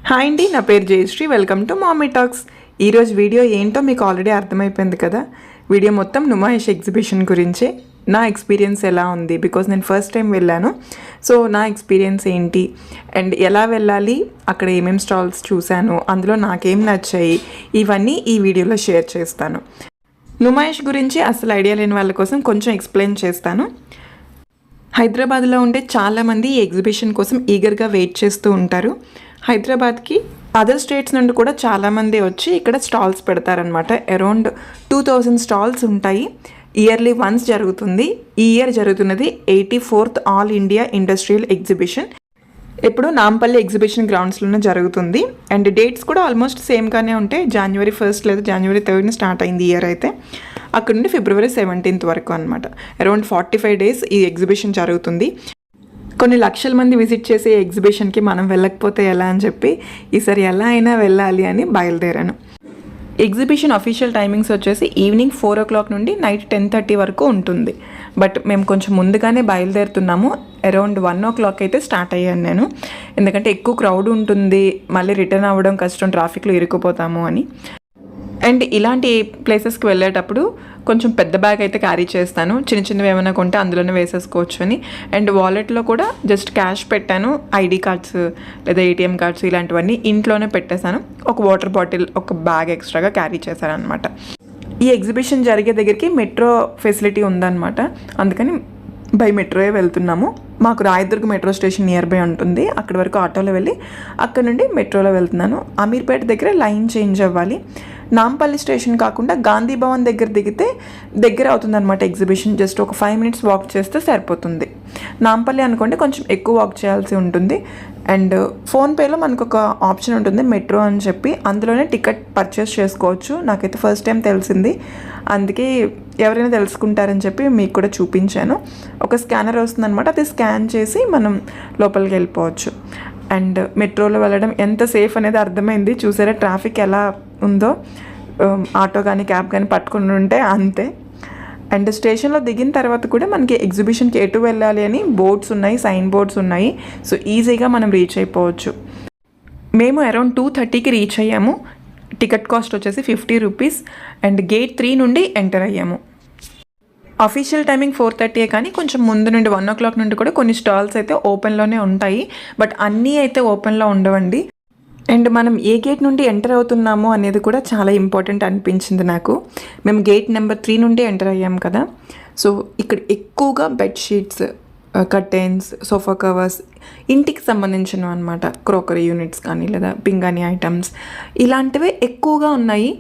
Hi అండి, నా పేరు Jayashree. Welcome to Mommy Talks. ఈరోజు వీడియో ఏంటో మీకు ఆల్రెడీ అర్థమైపోయింది కదా. వీడియో మొత్తం నుమాయిష్ ఎగ్జిబిషన్ గురించే. నా ఎక్స్పీరియన్స్ ఎలా ఉంది, బికాజ్ నేను ఫస్ట్ టైం వెళ్ళాను. సో నా ఎక్స్పీరియన్స్ ఏంటి అండ్ ఎలా వెళ్ళాలి, అక్కడ ఏమేమి స్టాల్స్ చూశాను, అందులో నాకేం నచ్చాయి, ఇవన్నీ ఈ వీడియోలో షేర్ చేస్తాను. నుమాయిష్ గురించి అసలు ఐడియా లేని వాళ్ళ కోసం కొంచెం ఎక్స్ప్లెయిన్ చేస్తాను. హైదరాబాద్లో ఉండే చాలామంది ఈ ఎగ్జిబిషన్ కోసం ఈగర్గా వెయిట్ చేస్తూ ఉంటారు. హైదరాబాద్కి అదర్ స్టేట్స్ నుండి కూడా చాలామంది వచ్చి ఇక్కడ స్టాల్స్ పెడతారనమాట. అరౌండ్ 2000 స్టాల్స్ ఉంటాయి. ఇయర్లీ వన్స్ జరుగుతుంది. ఈ ఇయర్ జరుగుతున్నది 84th all India industrial exhibition. ఎప్పుడు నాంపల్లి ఎగ్జిబిషన్ గ్రౌండ్స్లోనే జరుగుతుంది. అండ్ డేట్స్ కూడా ఆల్మోస్ట్ సేమ్గానే ఉంటాయి. January 1st లేదా January 3rd స్టార్ట్ అయింది ఇయర్ అయితే. అక్కడ నుండి February 17th వరకు అనమాట. అరౌండ్ 45 days ఈ ఎగ్జిబిషన్ జరుగుతుంది. కొన్ని లక్షల మంది విజిట్ చేసే ఎగ్జిబిషన్కి మనం వెళ్ళకపోతే ఎలా అని చెప్పి ఈసారి ఎలా అయినా వెళ్ళాలి అని బయలుదేరాను. ఎగ్జిబిషన్ అఫీషియల్ టైమింగ్స్ వచ్చేసి ఈవినింగ్ 4 o'clock నుండి నైట్ 10:30 వరకు ఉంటుంది. బట్ మేము కొంచెం ముందుగానే బయలుదేరుతున్నాము. అరౌండ్ 1 o'clock అయితే స్టార్ట్ అయ్యాను నేను, ఎందుకంటే ఎక్కువ క్రౌడ్ ఉంటుంది, మళ్ళీ రిటర్న్ అవ్వడం కష్టం, ట్రాఫిక్లో ఇరుక్కుపోతాము అని. అండ్ ఇలాంటి ప్లేసెస్కి వెళ్ళేటప్పుడు కొంచెం పెద్ద బ్యాగ్ అయితే క్యారీ చేస్తాను. చిన్న చిన్నవి ఏమైనా కొంటే అందులోనే వేసేసుకోవచ్చు అని. అండ్ వాలెట్లో కూడా జస్ట్ క్యాష్ పెట్టాను. ఐడి కార్డ్స్ లేదా ఏటీఎం కార్డ్స్ ఇలాంటివన్నీ ఇంట్లోనే పెట్టేశాను. ఒక వాటర్ బాటిల్, ఒక బ్యాగ్ ఎక్స్ట్రాగా క్యారీ చేశాను అనమాట. ఈ ఎగ్జిబిషన్ జరిగే దగ్గరికి మెట్రో ఫెసిలిటీ ఉందన్నమాట. అందుకని బై మెట్రోయే వెళ్తున్నాము. మాకు Rayadurg metro station near by ఉంటుంది. అక్కడి వరకు ఆటోలో వెళ్ళి అక్కడ నుండి మెట్రోలో వెళ్తున్నాను. అమీర్పేట దగ్గర లైన్ చేంజ్ అవ్వాలి. నాంపల్లి స్టేషన్ కాకుండా గాంధీ భవన్ దగ్గర దిగితే దగ్గర అవుతుందన్నమాట ఎగ్జిబిషన్. జస్ట్ ఒక 5 minutes వాక్ చేస్తే సరిపోతుంది. నాంపల్లి అనుకోండి కొంచెం ఎక్కువ వాక్ చేయాల్సి ఉంటుంది. అండ్ ఫోన్పేలో మనకు ఒక ఆప్షన్ ఉంటుంది మెట్రో అని చెప్పి, అందులోనే టికెట్ పర్చేస్ చేసుకోవచ్చు. నాకైతే ఫస్ట్ టైం తెలిసింది, అందుకే ఎవరైనా తెలుసుకుంటారని చెప్పి మీకు కూడా చూపించాను. ఒక స్కానర్ వస్తుందన్నమాట, అది స్కాన్ చేసి మనం లోపలికి వెళ్ళిపోవచ్చు. అండ్ మెట్రోలో వెళ్ళడం ఎంత సేఫ్ అనేది అర్థమైంది. చూసారా ట్రాఫిక్ ఎలా ఉందో. ఆటో కానీ క్యాబ్ కానీ పట్టుకుని ఉంటే అంతే. అండ్ స్టేషన్లో దిగిన తర్వాత కూడా మనకి ఎగ్జిబిషన్కి ఎటు వెళ్ళాలి అని బోర్డ్స్ ఉన్నాయి, సైన్ బోర్డ్స్ ఉన్నాయి. సో ఈజీగా మనం రీచ్ అయిపోవచ్చు. మేము అరౌండ్ 2:30కి రీచ్ అయ్యాము. టికెట్ కాస్ట్ వచ్చేసి 50 rupees. అండ్ గేట్ 3 నుండి ఎంటర్ అయ్యాము. అఫీషియల్ టైమింగ్ 4:30 కానీ కొంచెం ముందు నుండి 1 o'clock నుండి కూడా కొన్ని స్టాల్స్ అయితే ఓపెన్లోనే ఉంటాయి. బట్ అన్నీ అయితే ఓపెన్లో ఉండవండి. అండ్ మనం ఏ గేట్ నుండి ఎంటర్ అవుతున్నామో అనేది కూడా చాలా ఇంపార్టెంట్ అనిపించింది నాకు. మేము గేట్ నెంబర్ 3 నుండి ఎంటర్ అయ్యాం కదా. సో ఇక్కడ ఎక్కువగా బెడ్షీట్స్, కర్టెన్స్, సోఫా కవర్స్, ఇంటికి సంబంధించినవి అనమాట. క్రోకరీ యూనిట్స్ కానీ లేదా పింగాణి ఐటమ్స్ ఇలాంటివే ఎక్కువగా ఉన్నాయి.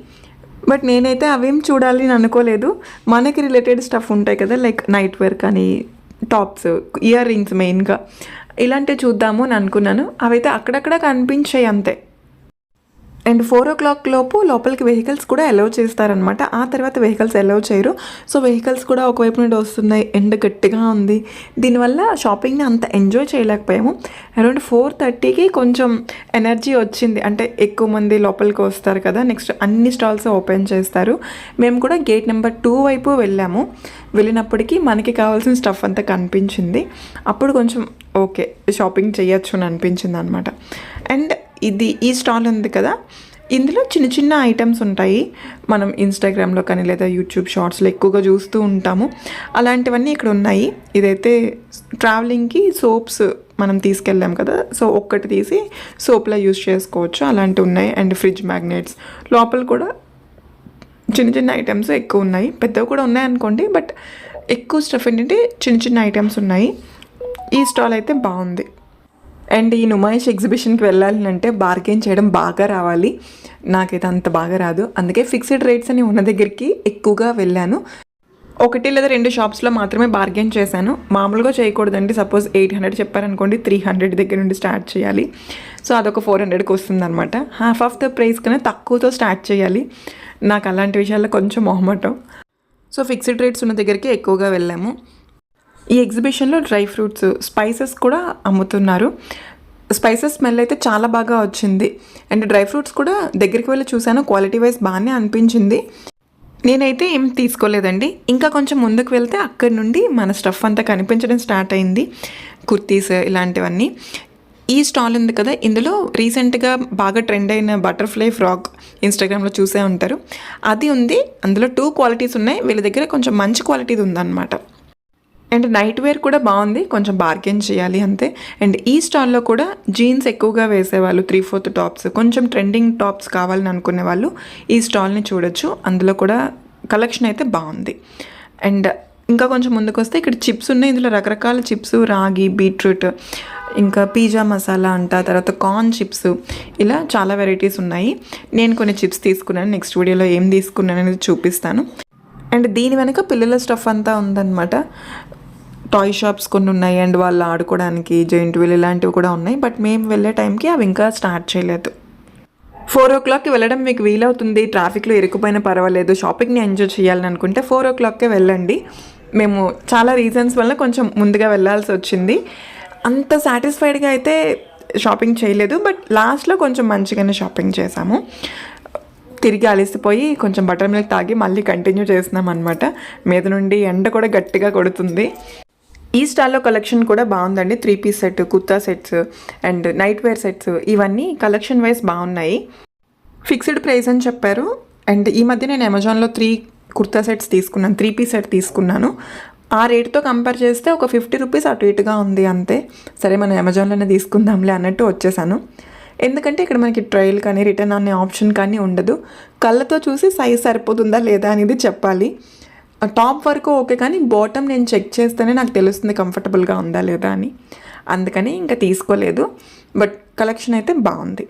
బట్ నేనైతే అవేం చూడాలి అని అనుకోలేదు. మనకి రిలేటెడ్ స్టఫ్ ఉంటాయి కదా, లైక్ నైట్ వేర్ కానీ, టాప్స్, ఇయర్ రింగ్స్ మెయిన్గా ఇలాంటివి చూద్దాము అని అనుకున్నాను. అవైతే అక్కడక్కడ కనిపించాయి అంతే. అండ్ 4 o'clock లోపు లోపలికి వెహికల్స్ కూడా అలౌ చేస్తారనమాట. ఆ తర్వాత వెహికల్స్ అలౌ చేయరు. సో వెహికల్స్ కూడా ఒకవైపు నుండి వస్తున్నాయి. ఎండ గట్టిగా ఉంది. దీనివల్ల షాపింగ్ని అంత ఎంజాయ్ చేయలేకపోయాము. అరౌండ్ 4:30కి కొంచెం ఎనర్జీ వచ్చింది, అంటే ఎక్కువ మంది లోపలికి వస్తారు కదా. నెక్స్ట్ అన్ని స్టాల్స్ ఓపెన్ చేస్తారు. మేము కూడా గేట్ నెంబర్ 2 వైపు వెళ్ళాము. వెళ్ళినప్పటికీ మనకి కావాల్సిన స్టఫ్ అంతా కనిపించింది. అప్పుడు కొంచెం ఓకే షాపింగ్ చేయొచ్చు అని అనిపించింది అనమాట. అండ్ ఈ స్టాల్ ఉంది కదా, ఇందులో చిన్న చిన్న ఐటమ్స్ ఉంటాయి. మనం ఇన్స్టాగ్రామ్లో కానీ లేదా యూట్యూబ్ షార్ట్స్లో ఎక్కువగా చూస్తూ ఉంటాము. అలాంటివన్నీ ఇక్కడ ఉన్నాయి. ఇదైతే ట్రావెలింగ్కి సోప్స్ మనం తీసుకెళ్ళాం కదా, సో ఒక్కటి తీసి సోప్లా యూజ్ చేసుకోవచ్చు, అలాంటివి ఉన్నాయి. అండ్ ఫ్రిడ్జ్ మ్యాగ్నెట్స్, లోపల కూడా చిన్న చిన్న ఐటమ్స్ ఎక్కువ ఉన్నాయి. పెద్దవి కూడా ఉన్నాయి అనుకోండి, బట్ ఎక్కువ స్టఫ్ ఏంటంటే చిన్న చిన్న ఐటమ్స్ ఉన్నాయి. ఈ స్టాల్ అయితే బాగుంది. అండ్ ఈ నుమాయిష్ ఎగ్జిబిషన్కి వెళ్ళాలి అంటే బార్గెన్ చేయడం బాగా రావాలి. నాకైతే అంత బాగా రాదు. అందుకే ఫిక్స్డ్ రేట్స్ అని ఉన్న దగ్గరికి ఎక్కువగా వెళ్ళాను. 1 లేదా 2 షాప్స్లో మాత్రమే బార్గెన్ చేశాను. మామూలుగా చేయకూడదండి. సపోజ్ 800 చెప్పారనుకోండి, 300 దగ్గర నుండి స్టార్ట్ చేయాలి. సో అదొక 400కి వస్తుందన్నమాట. హాఫ్ ఆఫ్ ద ప్రైస్ కన్నా తక్కువతో స్టార్ట్ చేయాలి. నాకు అలాంటి విషయాల్లో కొంచెం మొహమాటం. సో ఫిక్స్డ్ రేట్స్ ఉన్న దగ్గరికి ఎక్కువగా వెళ్ళాము. ఈ ఎగ్జిబిషన్లో డ్రై ఫ్రూట్స్, స్పైసెస్ కూడా అమ్ముతున్నారు. స్పైసెస్ స్మెల్ అయితే చాలా బాగా వచ్చింది. అండ్ డ్రై ఫ్రూట్స్ కూడా దగ్గరికి వెళ్ళి చూశాను, క్వాలిటీ వైజ్ బాగానే అనిపించింది. నేనైతే ఏం తీసుకోలేదండి. ఇంకా కొంచెం ముందుకు వెళ్తే అక్కడి నుండి మన స్టఫ్ అంతా కనిపించడం స్టార్ట్ అయింది. కుర్తీస్ ఇలాంటివన్నీ. ఈ స్టాల్ ఉంది కదా, ఇందులో రీసెంట్గా బాగా ట్రెండ్ అయిన బటర్ఫ్లై ఫ్రాక్ ఇన్స్టాగ్రామ్లో చూసే ఉంటారు, అది ఉంది. అందులో 2 క్వాలిటీస్ ఉన్నాయి. వీళ్ళ దగ్గర కొంచెం మంచి క్వాలిటీది ఉందన్నమాట. అండ్ నైట్ వేర్ కూడా బాగుంది, కొంచెం బార్గెన్ చేయాలి అంతే. అండ్ ఈ స్టాల్లో కూడా జీన్స్ ఎక్కువగా వేసేవాళ్ళు, 3/4 టాప్స్, కొంచెం ట్రెండింగ్ టాప్స్ కావాలని అనుకునే వాళ్ళు ఈ స్టాల్ని చూడొచ్చు. అందులో కూడా కలెక్షన్ అయితే బాగుంది. అండ్ ఇంకా కొంచెం ముందుకు వస్తే ఇక్కడ చిప్స్ ఉన్నాయి. ఇందులో రకరకాల చిప్స్, రాగి, బీట్రూట్, ఇంకా పిజ్జా మసాలా అంట, తర్వాత కార్న్ చిప్స్, ఇలా చాలా వెరైటీస్ ఉన్నాయి. నేను కొన్ని చిప్స్ తీసుకున్నాను, నెక్స్ట్ వీడియోలో ఏం తీసుకున్నాను అనేది చూపిస్తాను. అండ్ దీని వెనక పిల్లల స్టఫ్ అంతా ఉందన్నమాట. టాయ్ షాప్స్ కొన్ని ఉన్నాయి, అండ్ వాళ్ళు ఆడుకోవడానికి జెయింట్ వీల్ ఇలాంటివి కూడా ఉన్నాయి. బట్ మేము వెళ్ళే టైంకి అవి ఇంకా స్టార్ట్ చేయలేదు. 4 o'clockకి వెళ్ళడం మీకు వీలవుతుంది, ట్రాఫిక్లో ఇరుక్కుపోయినా పర్వాలేదు, షాపింగ్ని ఎంజాయ్ చేయాలని అనుకుంటే 4 o'clockకే వెళ్ళండి. మేము చాలా రీజన్స్ వల్ల కొంచెం ముందుగా వెళ్ళాల్సి వచ్చింది. అంత సాటిస్ఫైడ్గా అయితే షాపింగ్ చేయలేదు, బట్ లాస్ట్లో కొంచెం మంచిగానే షాపింగ్ చేసాము. తిరిగి అలసిపోయి కొంచెం బటర్ మిల్క్ తాగి మళ్ళీ కంటిన్యూ చేస్తున్నాం అనమాట. మీద నుండి ఎండ కూడా గట్టిగా కొడుతుంది. ఈ స్టాల్లో కలెక్షన్ కూడా బాగుందండి. 3-piece set, kurta sets and night wear sets, ఇవన్నీ కలెక్షన్ వైజ్ బాగున్నాయి. ఫిక్స్డ్ ప్రైస్ అని చెప్పారు. అండ్ ఈ మధ్య నేను అమెజాన్లో 3 కుర్తా సెట్స్ తీసుకున్నాను, 3-piece సెట్ తీసుకున్నాను. ఆ రేట్తో కంపేర్ చేస్తే ఒక 50 రూపీస్ అటు ఇటుగా ఉంది అంతే. సరే మనం అమెజాన్లోనే తీసుకుందాంలే అన్నట్టు వచ్చేసాను. ఎందుకంటే ఇక్కడ మనకి ట్రయల్ కానీ రిటర్న్ అనే ఆప్షన్ కానీ ఉండదు. కళ్ళతో చూసి సైజ్ సరిపోతుందా లేదా అనేది చెప్పాలి. టాప్ వరకు ఓకే, కానీ బాటమ్ నేను చెక్ చేస్తేనే నాకు తెలుస్తుంది కంఫర్టబుల్గా ఉందా లేదా అని. అందుకని ఇంకా తీసుకోలేదు. బట్ కలెక్షన్ అయితే బాగుంది.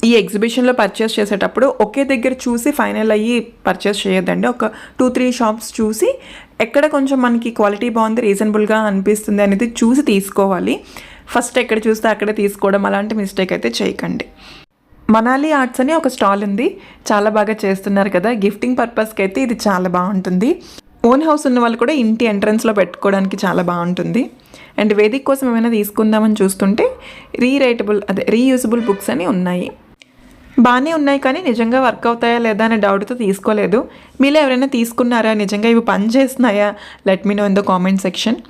ఈ ఎగ్జిబిషన్లో పర్చేస్ చేసేటప్పుడు ఒకే దగ్గర చూసి ఫైనల్ అయ్యి పర్చేస్ చేయొద్దండి. ఒక 2-3 షాప్స్ చూసి ఎక్కడ కొంచెం మనకి క్వాలిటీ బాగుంది, రీజనబుల్గా అనిపిస్తుంది అనేది చూసి తీసుకోవాలి. ఫస్ట్ ఎక్కడ చూస్తే అక్కడే తీసుకోవడం, అలాంటి మిస్టేక్ అయితే చేయకండి. మనాలి ఆర్ట్స్ అని ఒక స్టాల్ ఉంది, చాలా బాగా చేస్తున్నారు కదా. గిఫ్టింగ్ పర్పస్కి అయితే ఇది చాలా బాగుంటుంది. ఓన్ హౌస్ ఉన్న వాళ్ళు కూడా ఇంటి ఎంట్రన్స్లో పెట్టుకోవడానికి చాలా బాగుంటుంది. అండ్ వేదిక్ కోసం ఏమైనా తీసుకుందామని చూస్తుంటే రీయూజబుల్ బుక్స్ అని ఉన్నాయి. బాగానే ఉన్నాయి, కానీ నిజంగా వర్క్ అవుతాయా లేదా అనే డౌట్తో తీసుకోలేదు. మీలో ఎవరైనా తీసుకున్నారా, నిజంగా ఇవి పని చేస్తున్నాయా, let me know in the comment section.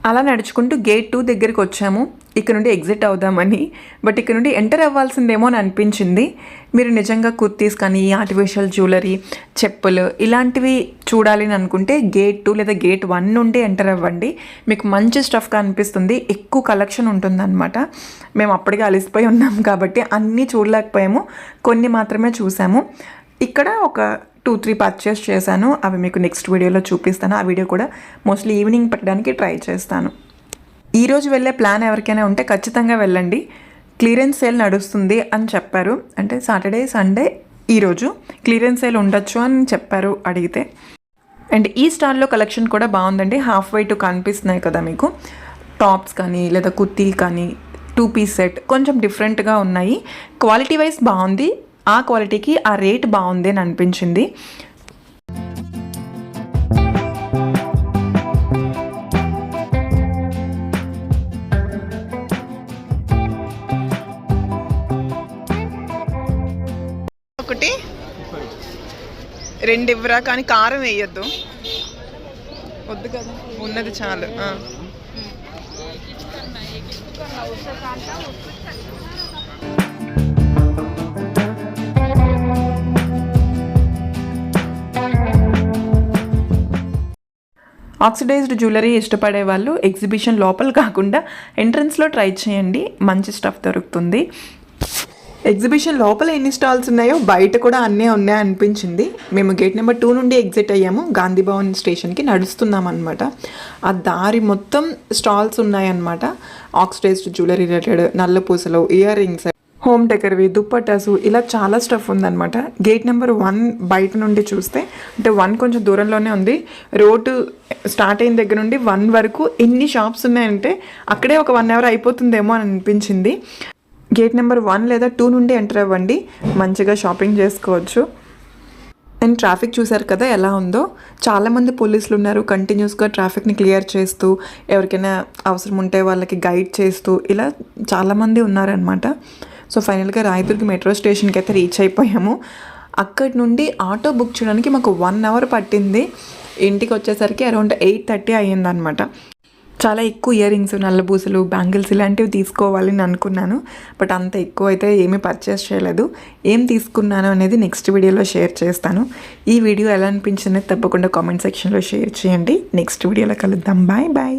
అలా నడుచుకుంటూ గేట్ 2 దగ్గరికి వచ్చాము. ఇక్కడ నుండి ఎగ్జిట్ అవుదామని, బట్ ఇక్కడ నుండి ఎంటర్ అవ్వాల్సిందేమో అని అనిపించింది. మీరు నిజంగా కుర్తీస్ కానీ ఆర్టిఫిషియల్ జ్యువెలరీ, చెప్పులు ఇలాంటివి చూడాలి అని అనుకుంటే గేట్ 2 లేదా గేట్ 1 నుండి ఎంటర్ అవ్వండి. మీకు మంచి స్టఫ్గా అనిపిస్తుంది, ఎక్కువ కలెక్షన్ ఉంటుందన్నమాట. మేము అప్పటికే అలసిపోయి ఉన్నాం కాబట్టి అన్నీ చూడలేకపోయాము, కొన్ని మాత్రమే చూసాము. ఇక్కడ ఒక 2-3 పర్చేస్ చేశాను, అవి మీకు నెక్స్ట్ వీడియోలో చూపిస్తాను. ఆ వీడియో కూడా మోస్ట్లీ ఈవినింగ్ పెట్టడానికి ట్రై చేస్తాను. ఈరోజు వెళ్ళే ప్లాన్ ఎవరికైనా ఉంటే ఖచ్చితంగా వెళ్ళండి. క్లియరెన్స్ సేల్ నడుస్తుంది అని చెప్పారు, అంటే సాటర్డే సండే ఈరోజు క్లియరెన్స్ సేల్ ఉండొచ్చు అని చెప్పారు అడిగితే. అండ్ ఈ స్టాల్లో కలెక్షన్ కూడా బాగుందండి. హాఫ్ వైట్ కనిపిస్తున్నాయి కదా మీకు, టాప్స్ కానీ లేదా కుర్తీలు కానీ, 2-piece సెట్ కొంచెం డిఫరెంట్గా ఉన్నాయి. క్వాలిటీ వైజ్ బాగుంది, ఆ క్వాలిటీకి ఆ రేట్ బాగుంది అని అనిపించింది. ఒకటి 2 ఇవ్వరా, కానీ కారం వేయొద్దు, వద్దు కదా, ఉన్నది చాలు. ఆక్సిడైజ్డ్ జ్యువెలరీ ఇష్టపడే వాళ్ళు ఎగ్జిబిషన్ లోపల కాకుండా ఎంట్రన్స్లో ట్రై చేయండి, మంచి స్టఫ్ దొరుకుతుంది. ఎగ్జిబిషన్ లోపల ఎన్ని స్టాల్స్ ఉన్నాయో బయట కూడా అన్నీ ఉన్నాయి అనిపించింది. మేము గేట్ నెంబర్ 2 నుండి ఎగ్జిట్ అయ్యాము, గాంధీ భవన్ స్టేషన్కి నడుస్తున్నాం అనమాట. ఆ దారి మొత్తం స్టాల్స్ ఉన్నాయన్నమాట. ఆక్సిడైజ్డ్ జ్యువెలరీ రిలేటెడ్, నల్ల పూసలు, ఇయర్ రింగ్స్, హోమ్ డెకర్వి, దుప్పటాసు, ఇలా చాలా స్టఫ్ ఉందన్నమాట. గేట్ నెంబర్ 1 బయట నుండి చూస్తే, అంటే 1 కొంచెం దూరంలోనే ఉంది. రోడ్డు స్టార్ట్ అయిన దగ్గర నుండి 1 వరకు ఎన్ని షాప్స్ ఉన్నాయంటే అక్కడే ఒక 1 అవర్ అయిపోతుందేమో అని అనిపించింది. గేట్ నెంబర్ 1 లేదా 2 నుండి ఎంటర్ అవ్వండి, మంచిగా షాపింగ్ చేసుకోవచ్చు. అండ్ ట్రాఫిక్ చూసారు కదా ఎలా ఉందో, చాలామంది పోలీసులు ఉన్నారు, కంటిన్యూస్గా ట్రాఫిక్ని క్లియర్ చేస్తూ, ఎవరికైనా అవసరం ఉంటే వాళ్ళకి గైడ్ చేస్తూ, ఇలా చాలామంది ఉన్నారనమాట. సో ఫైనల్గా రాయదుర్గ్ మెట్రో స్టేషన్కి అయితే రీచ్ అయిపోయాము. అక్కడి నుండి ఆటో బుక్ చేయడానికి మాకు 1 అవర్ పట్టింది. ఇంటికి వచ్చేసరికి అరౌండ్ 8:30 అయ్యిందనమాట. చాలా ఎక్కువ ఇయర్ రింగ్స్, నల్లబూసలు, బ్యాంగిల్స్ ఇలాంటివి తీసుకోవాలని అనుకున్నాను. బట్ అంత ఎక్కువ అయితే ఏమీ పర్చేస్ చేయలేదు. ఏం తీసుకున్నాను అనేది నెక్స్ట్ వీడియోలో షేర్ చేస్తాను. ఈ వీడియో ఎలా అనిపించిందో తప్పకుండా కామెంట్ సెక్షన్లో షేర్ చేయండి. నెక్స్ట్ వీడియోలో కలుద్దాం. Bye bye.